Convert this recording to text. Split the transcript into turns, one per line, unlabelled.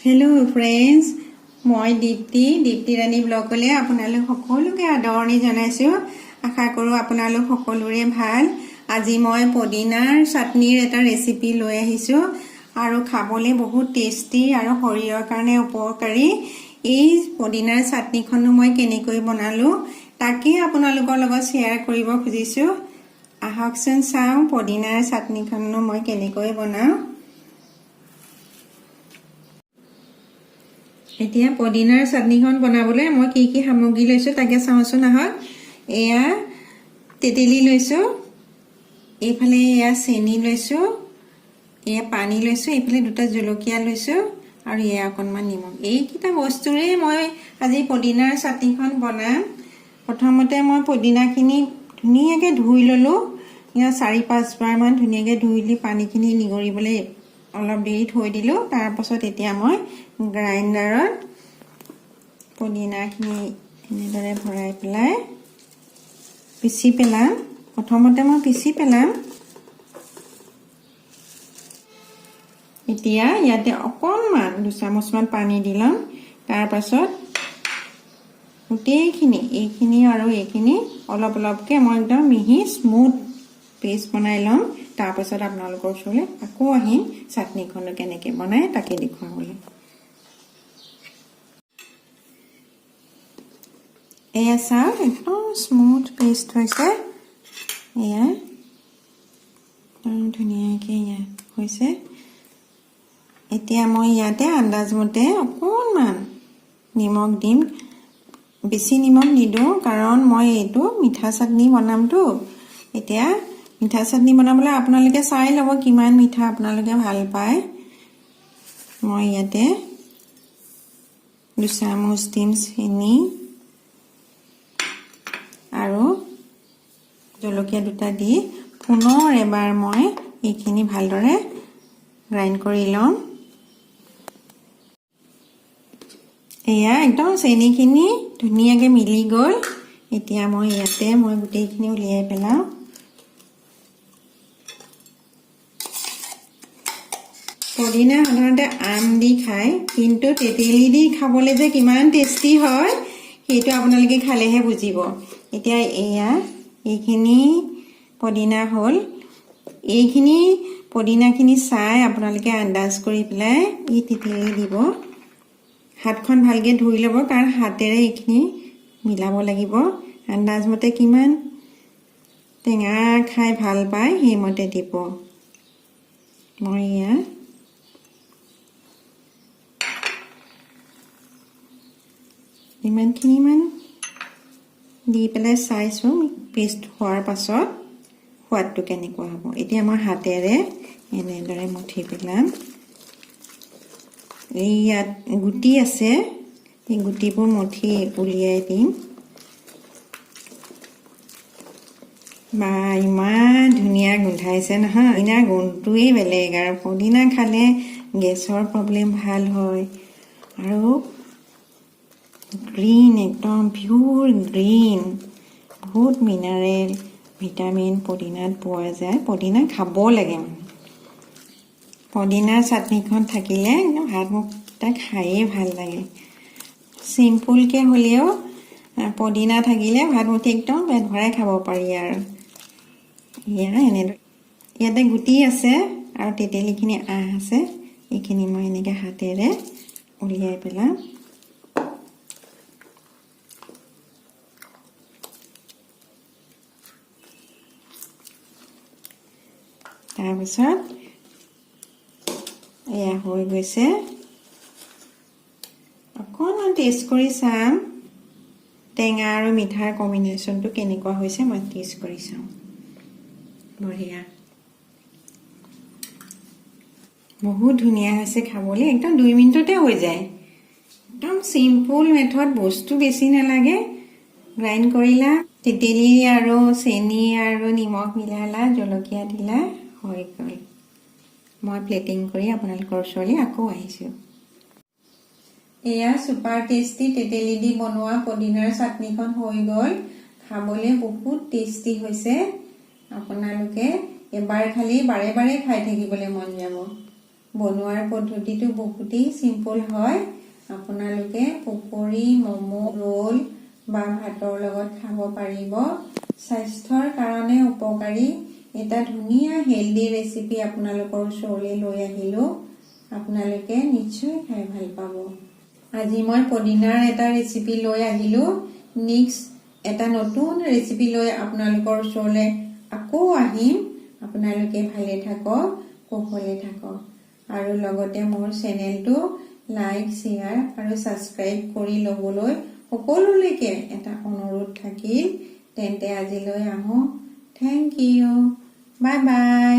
Hello friends, मैं दीप्ति रानी ब्लगले आपनालोक सकलोके आदरणी जनाइছো। आशा करूँ आपनालोक सकलोरे भाल। আজি मैं पदिनार चाटनीर एटा रेसिपि লৈ আহিছো আৰু খাবলৈ बहुत टेस्टी আৰু শৰীৰৰ কাৰণে উপকাৰী। এই পদিনাৰ চাটনিখনো মই কেনেকৈ বনালো তাকে আপোনালোকৰ লগত শ্বেয়াৰ কৰিব খুজিছো। আহকচোন চাওঁ পদিনাৰ চাটনিখনো মই কেনেকৈ বনাওঁ। এতিয়া পদিনাৰ চাটনিখন বনাবলৈ মই কি কি সামগ্ৰী লৈছো তাকে চাওঁচোন আহক। এয়া তেতেলী লৈছো, এইফালে এয়া চেনি লৈছো, এয়া পানী লৈছো, এইফালে দুটা জলকীয়া লৈছো আৰু এয়া অকণমান নিমখ। এইকেইটা বস্তুৰে মই আজি পদিনাৰ চাটনিখন বনাম। প্ৰথমতে মই পদিনাখিনি ধুনীয়াকৈ ধুই ললো। ইয়া 4-5 বাৰ মান ধুনীয়াকৈ ধুই লি পানীখিনি নিগৰিবলৈ অলপ দেৰি থৈ দিলো। তাৰ পাছত এতিয়া মই গ্ৰাইণ্ডাৰত পদিনাখিনি এনেদৰে ভৰাই পেলাই পিচি পেলাম। প্ৰথমতে মই পিচি পেলাম। এতিয়া ইয়াতে অকণমান 2 চামুচমান পানী দিলাম। তাৰ পাছত গোটেইখিনি এইখিনি আৰু এইখিনি অলপ অলপকৈ মই একদম মিহি স্মুথ পেষ্ট বনাই ল'ম। তাৰ পাছত আপোনালোকৰ ওচৰলৈ আকৌ আহিম চাটনিখন কেনেকৈ বনাই তাকে দেখুৱাবলৈ। এয়া চাওক একদম স্মুথ পেষ্ট হৈছে। এয়া ধুনীয়াকৈ এয়া হৈছে। এতিয়া মই ইয়াতে আন্দাজমতে অকণমান নিমখ দিম। বেছি নিমখ নিদিওঁ কাৰণ মই এইটো মিঠা চাটনি বনামতো। এতিয়া মিঠা চাটনি বনাবলৈ আপোনালোকে চাই ল'ব কিমান মিঠা আপোনালোকে ভাল পায়। মই ইয়াতে 2 চামুচ দিম চেনি আৰু জলকীয়া দুটা দি পুনৰ এবাৰ মই এইখিনি ভালদৰে গ্ৰাইণ্ড কৰি ল'ম। এয়া একদম চেনিখিনি ধুনীয়াকৈ মিলি গ'ল। এতিয়া মই ইয়াতে গোটেইখিনি উলিয়াই পেলাওঁ। পদিনা সাধাৰণতে আম দি খায়, কিন্তু তেতেলী দি খাবলৈ যে কিমান টেষ্টি হয় সেইটো আপোনালোকে খালেহে বুজিব। এতিয়া এয়া এইখিনি পদিনা হ'ল। এইখিনি পদিনাখিনি চাই আপোনালোকে আন্দাজ কৰি পেলাই এই তেতেলী দিব। হাতখন ভালকৈ ধুই ল'ব কাৰণ হাতেৰে এইখিনি মিলাব লাগিব। আন্দাজমতে কিমান টেঙা খাই ভাল পায় সেইমতে দিব। মই এয়া ইমানখিনিমান দি পেলাই চাইছোঁ পেষ্ট হোৱাৰ পাছত সোৱাদটো কেনেকুৱা হ'ব। এতিয়া মই হাতেৰে এনেদৰে মুঠি পেলাম। এই ইয়াত গুটি আছে, এই গুটিবোৰ মুঠি উলিয়াই দিম। বা ইমান ধুনীয়া গোন্ধাইছে নহয়। পদিনা গোন্ধটোৱেই বেলেগ আৰু পদিনা খালে গেছৰ প্ৰব্লেম ভাল হয়। আৰু গ্ৰীণ একদম পিয়ৰ গ্ৰীণ, বহুত মিনাৰেল ভিটামিন পদিনাত পোৱা যায়। পদিনা খাব লাগে। মানে পদিনাৰ চাটনিখন থাকিলে একদম ভাত মুখটা খায়ে ভাল লাগে। চিম্পুলকৈ হ'লেও পদিনা থাকিলে ভাত মুঠি একদম পেট ভৰাই খাব পাৰি। আৰু এনেদৰে ইয়াতে গুটি আছে আৰু তেতেলীখিনি আহ আছে। এইখিনি মই এনেকৈ হাতেৰে উলিয়াই পেলাম। তাৰপিছত এয়া হৈ গৈছে। অকণমান টেষ্ট কৰি চাম টেঙা আৰু মিঠাৰ কম্বিনেশ্যনটো কেনেকুৱা হৈছে। মই টেষ্ট কৰি চাওঁ। বঢ়িয়া, বহুত ধুনীয়া হৈছে খাবলৈ। একদম 2 মিনিটতে হৈ যায়। একদম চিম্পুল মেথড, বস্তু বেছি নালাগে। গ্ৰাইণ্ড কৰিলা, তেতেলী আৰু চেনি আৰু নিমখ মিলালা, জলকীয়া দিলা, হৈ গ'ল। মই প্লেটিং কৰি আপোনালোকৰ ওচৰলৈ আকৌ আহিছোঁ। এয়া ছুপাৰ টেষ্টি তেতেলী দি বনোৱা পদিনাৰ চাটনিখন হৈ গ'ল। খাবলৈ বহুত টেষ্টি হৈছে। আপোনালোকে এবাৰ খালি বাৰে বাৰে খাই থাকিবলৈ মন যাব। বনোৱাৰ পদ্ধতিটো বহুতেই সিম্পল হয় আপোনালোকে পকৰি মমো ৰোল বা ভাতৰ লগত খাব পাৰিব স্বাস্থ্যৰ কাৰণে উপকাৰী এটা ধুনীয়া হেলদি ৰেচিপি আপোনালোকৰ ওচৰলৈ লৈ আহিলো আপোনালোকে নিশ্চয় খাই ভাল পাব আজি মই পদিনাৰ এটা ৰেচিপি লৈ আহিলো নেক্সট এটা নতুন ৰেচিপি লৈ আপোনালোকৰ ওচৰলৈ আকৌ আহিম আপোনালোকে ভালে থাকক কুশলে থাকক আৰু লগতে মোৰ চেনেলটো লাইক শেয়াৰ আৰু সাবস্ক্ৰাইব কৰি লবলৈ সকলোলৈকে এটা অনুৰোধ থাকিল তেন্তে আজিলৈ আহো থ্যাংক ইউ বাই বাই